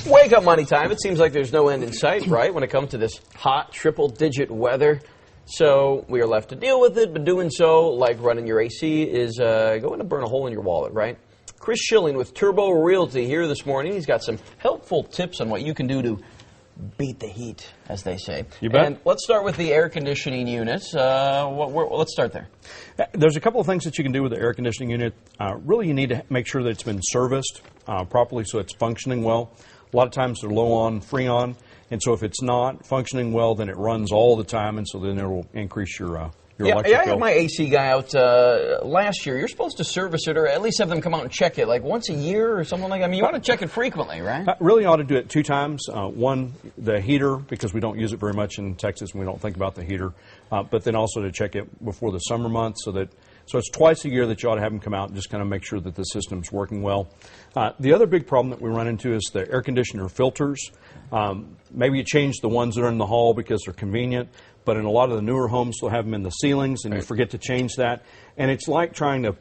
Wake up money time. It seems like there's no end in sight, right, when it comes to this hot triple-digit weather. So we are left to deal with it, but doing so, like running your AC, is going to burn a hole in your wallet, right? Chris Schilling with Turbo Realty here this morning. He's got some helpful tips on what you can do to beat the heat, as they say. You bet. And let's start with the air conditioning units. Let's start there. There's a couple of things that you can do with the air conditioning unit. Really, you need to make sure that it's been serviced properly so it's functioning well. A lot of times they're low on, freon, and so if it's not functioning well, then it runs all the time, and so then it will increase your electric bill. I had my AC guy out last year. You're supposed to service it or at least have them come out and check it like once a year or something like that. I mean, you want to check it frequently, right? Really ought to do it 2 times. One, the heater, because we don't use it very much in Texas and we don't think about the heater, but then also to check it before the summer months so it's twice a year that you ought to have them come out and just kind of make sure that the system's working well. The other big problem that we run into is the air conditioner filters. Maybe you change the ones that are in the hall because they're convenient, but in a lot of the newer homes, they'll have them in the ceilings, and you forget to change that. And it's like trying to,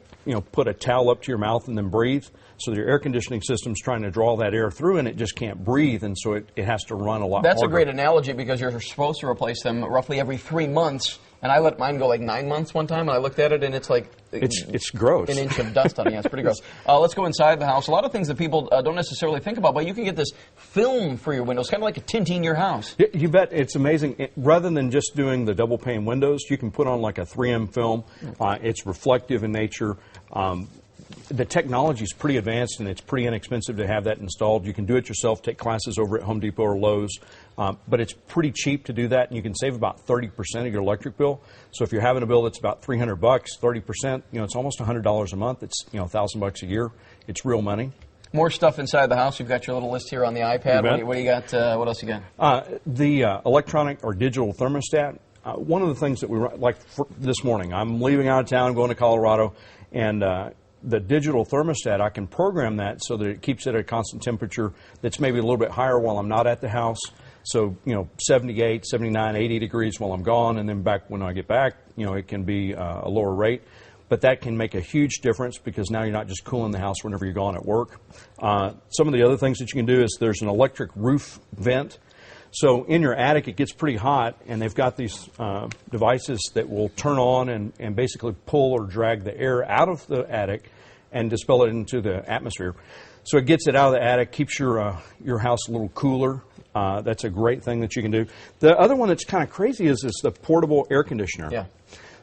put a towel up to your mouth and then breathe. So your air conditioning system's trying to draw that air through, and it just can't breathe, and so it has to run a lot harder. That's a great analogy because you're supposed to replace them roughly every 3 months. And I let mine go like 9 months one time, and I looked at it, and it's like... It's gross. An inch of dust on it. Yeah, it's pretty gross. Let's go inside the house. A lot of things that people don't necessarily think about, but you can get this film for your windows, kind of like a tinting your house. You bet. It's amazing. Rather than just doing the double pane windows, you can put on like a 3M film. It's reflective in nature. The technology is pretty advanced, and it's pretty inexpensive to have that installed. You can do it yourself, take classes over at Home Depot or Lowe's, but it's pretty cheap to do that, and you can save about 30% of your electric bill. So if you're having a bill that's about $300, 30%, it's almost $100 a month. It's $1,000 a year. It's real money. More stuff inside the house. You've got your little list here on the iPad. What do you got? What else you got? The electronic or digital thermostat. One of the things that we like this morning, I'm leaving out of town, going to Colorado, and the digital thermostat, I can program that so that it keeps it at a constant temperature that's maybe a little bit higher while I'm not at the house. So, 78, 79, 80 degrees while I'm gone, and then back when I get back, it can be a lower rate. But that can make a huge difference because now you're not just cooling the house whenever you're gone at work. Some of the other things that you can do is there's an electric roof vent. So in your attic, it gets pretty hot, and they've got these devices that will turn on and basically pull or drag the air out of the attic and dispel it into the atmosphere. So it gets it out of the attic, keeps your house a little cooler. That's a great thing that you can do. The other one that's kind of crazy is the portable air conditioner. Yeah.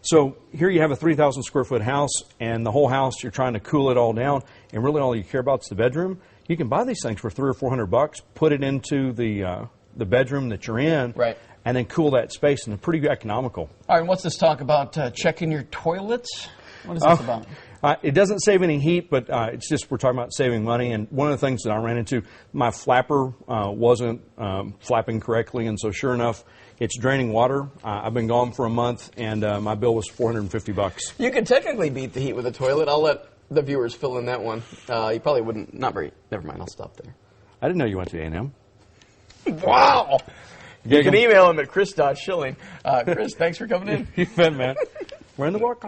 So here you have a 3,000 square foot house, and the whole house, you're trying to cool it all down, and really all you care about is the bedroom. You can buy these things for $300 or $400, put it into the bedroom that you're in, right, and then cool that space, and they're pretty economical. All right, and what's this talk about checking your toilets? What is this about? It doesn't save any heat, but it's just we're talking about saving money. And one of the things that I ran into, my flapper wasn't flapping correctly, and so sure enough, it's draining water. I've been gone for a month, and my bill was $450. You can technically beat the heat with a toilet. I'll let the viewers fill in that one. You probably wouldn't. Not very. Never mind. I'll stop there. I didn't know you went to A&M. Wow. You can email him at chris.schilling. Chris, thanks for coming in. You bet, man. We're in the walk.